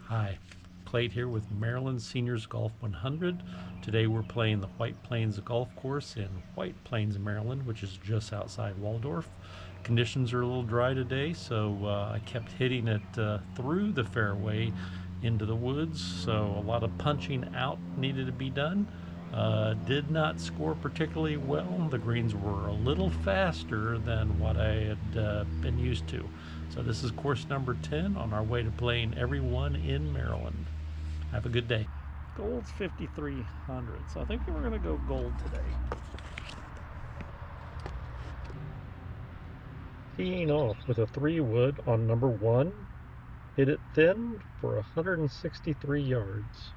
Hi, played here with Maryland Seniors Golf 100. Today we're playing the White Plains Golf Course in White Plains, Maryland, which is just outside Waldorf. Conditions are a little dry today, so I kept hitting it through the fairway into the woods, so a lot of punching out needed to be done. Did not score particularly well. The greens were a little faster than what I had been used to. So this is course number 10 on our way to playing everyone in Maryland. Have a good day. Gold's 5,300, so I think we're going to go gold today. Teeing off with a 3-wood on number 1, hit it thin for 163 yards.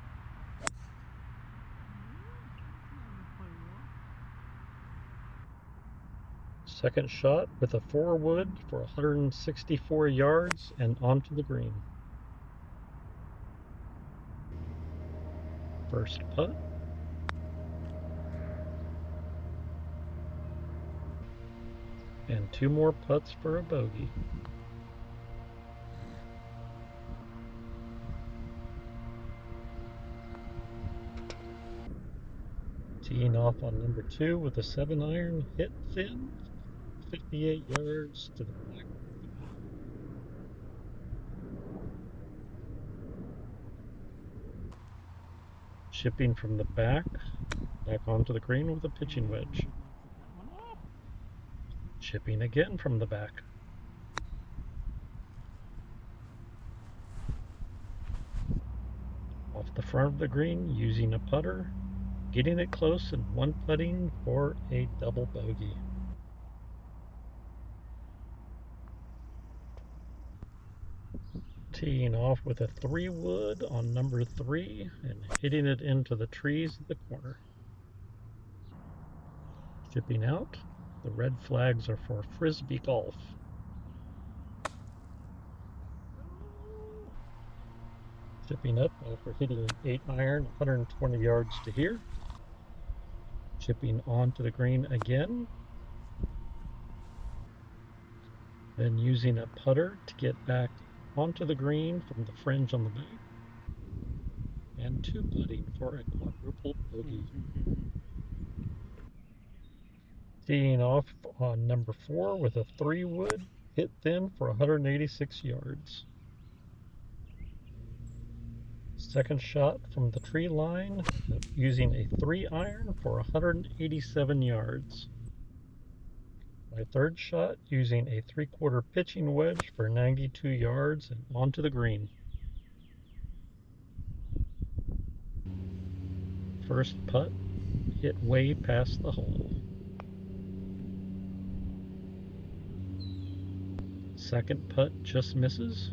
Second shot with a 4-wood for 164 yards and onto the green. First putt. And 2 more putts for a bogey. Teeing off on number 2 with a 7-iron, hit thin, 58 yards to the back. Chipping from the back onto the green with a pitching wedge. Chipping again from the back. Off the front of the green using a putter, getting it close and one putting for a double bogey. Teeing off with a 3-wood on number 3 and hitting it into the trees at the corner. Chipping out, the red flags are for frisbee golf. Chipping up after hitting an 8-iron, 120 yards to here. Chipping onto the green again. Then using a putter to get back onto the green from the fringe on the back. And 2 putting for a quadruple bogey. Teeing off on number 4 with a 3-wood, hit thin for 186 yards. Second shot from the tree line using a 3-iron for 187 yards. My third shot using a 3/4 pitching wedge for 92 yards and onto the green. First putt hit way past the hole. Second putt just misses.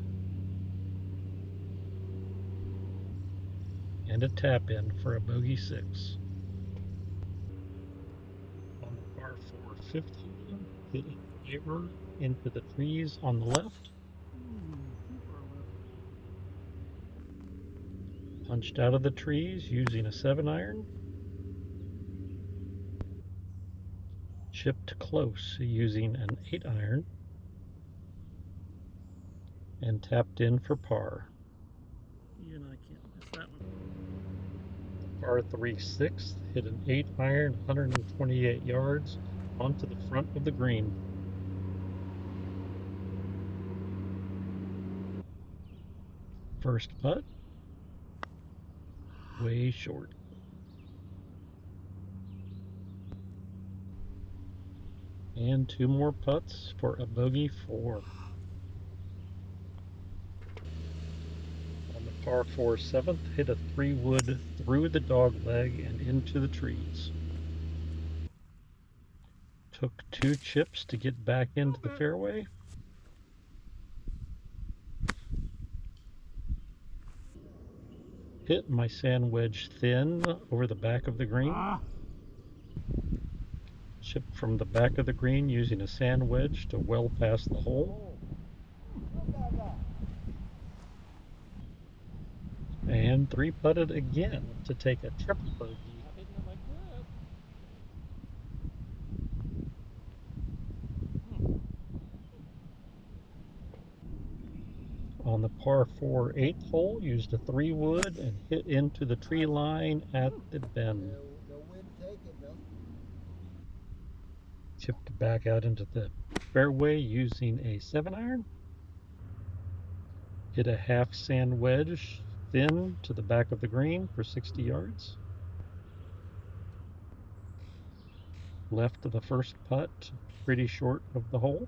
And a tap in for a bogey 6. On the par 4 fifth hole, hit a driver into the trees on the left. Punched out of the trees using a 7-iron. Chipped close using an 8-iron. And tapped in for par. You know, I can't miss that one. Par 3 6th, hit an 8-iron, 128 yards onto the front of the green. First putt, way short. And 2 more putts for a bogey 4. On the par 4 7th, hit a 3-wood through the dog leg and into the trees. Took 2 chips to get back into the fairway. Hit my sand wedge thin over the back of the green. Chipped from the back of the green using a sand wedge to well past the hole. And 3-putted again to take a triple bogey. On the par 4 eighth hole, used a 3-wood and hit into the tree line at the bend. The wind take it though. Chipped back out into the fairway using a 7-iron. Hit a half sand wedge thin to the back of the green for 60 yards. Left of the first putt, pretty short of the hole.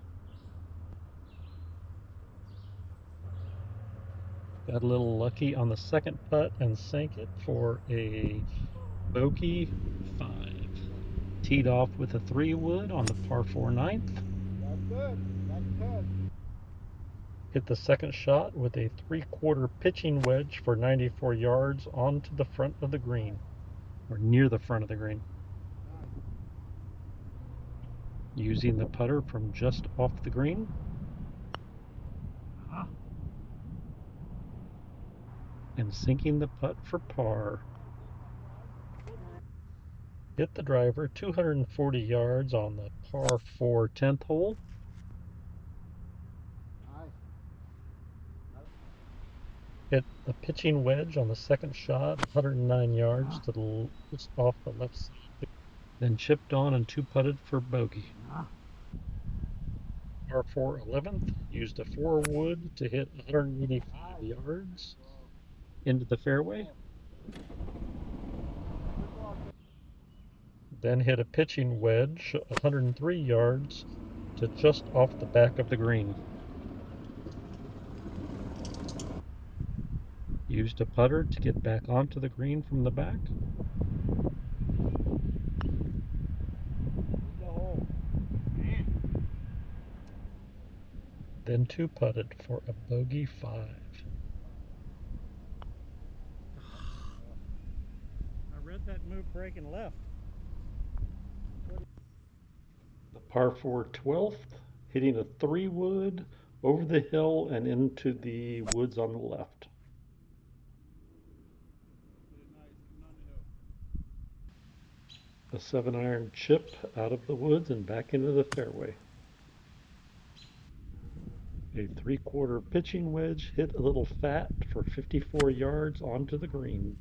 Got a little lucky on the second putt and sank it for a bogey 5. Teed off with a 3-wood on the par 4 ninth. That's good. That's good. Hit the second shot with a 3/4 pitching wedge for 94 yards onto the front of the green, or near the front of the green. Using the putter from just off the green. And sinking the putt for par. Hit the driver 240 yards on the par 4 10th hole. Hit the pitching wedge on the second shot, 109 yards to the just off the left side. Then chipped on and 2-putted for bogey. Par 4 11th, used a 4-wood to hit 185 yards into the fairway. Then hit a pitching wedge 103 yards to just off the back of the green. Used a putter to get back onto the green from the back. Then 2-putted for a bogey 5. I read that move breaking left. The par 4 12th, hitting a 3-wood over the hill and into the woods on the left. A 7-iron chip out of the woods and back into the fairway. A 3/4 pitching wedge hit a little fat for 54 yards onto the green.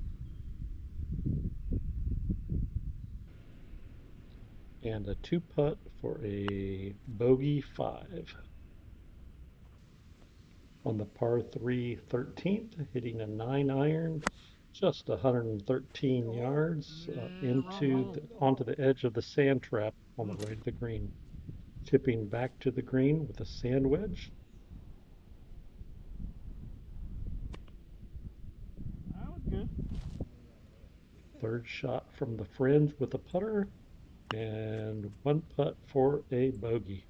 And a 2-putt for a bogey 5. On the par 3 13th, hitting a 9-iron, just 113 yards onto the edge of the sand trap on the right of the green. Chipping back to the green with a sand wedge. That was good. Third shot from the fringe with a putter, and 1-putt for a bogey.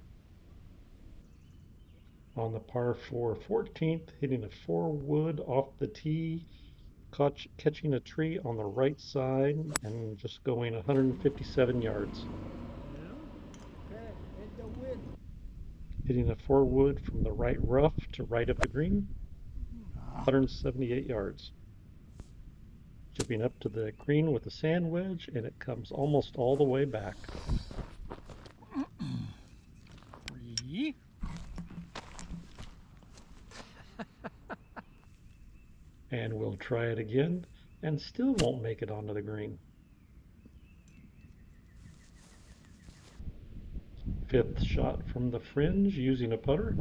On the par 4 14th, hitting a 4-wood off the tee, catching a tree on the right side and just going 157 yards. Hitting a 4-wood from the right rough to right of the green, 178 yards. Chipping up to the green with a sand wedge, and it comes almost all the way back. 3. And we'll try it again, and still won't make it onto the green. 5th shot from the fringe using a putter.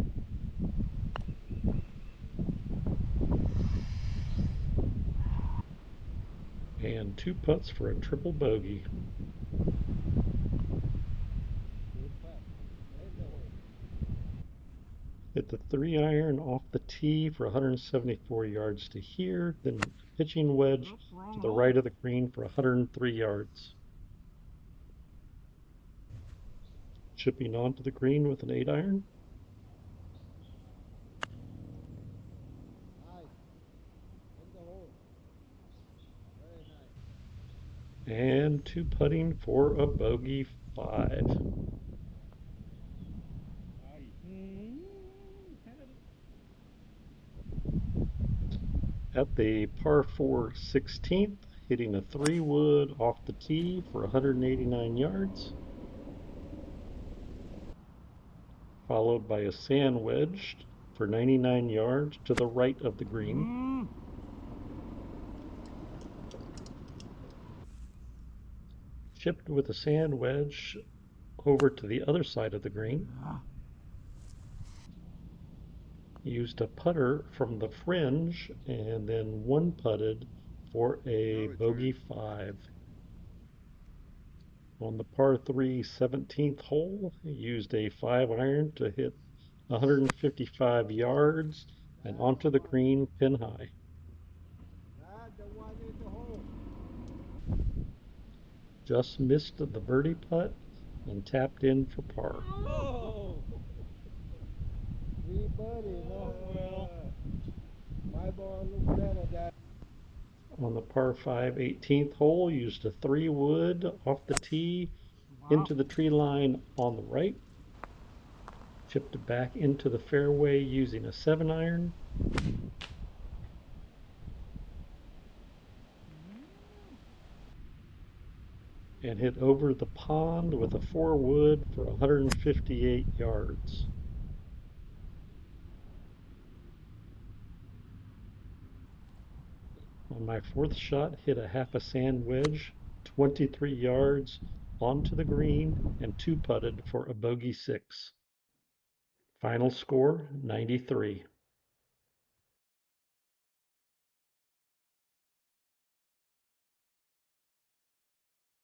And 2 putts for a triple bogey. Hit the 3-iron off the tee for 174 yards to here, then pitching wedge to the right of the green for 103 yards. Chipping onto the green with an 8-iron. And 2-putting for a bogey 5. At the par 4 16th, hitting a 3-wood off the tee for 189 yards. Followed by a sand wedge for 99 yards to the right of the green. Chipped with a sand wedge over to the other side of the green. Used a putter from the fringe and then one putted for a bogey 5. On the par 3 17th hole, used a 5-iron to hit 155 yards and onto the green pin high. That's the one in the hole. Just missed the birdie putt and tapped in for par. Oh! Three buddies, no? Well. My ball looks better than. On the par 5 18th hole, used a 3-wood off the tee into the tree line on the right. Chipped it back into the fairway using a 7-iron. And hit over the pond with a 4-wood for 158 yards. On my 4th shot, hit a half a sand wedge 23 yards onto the green and 2-putted for a bogey 6. Final score 93.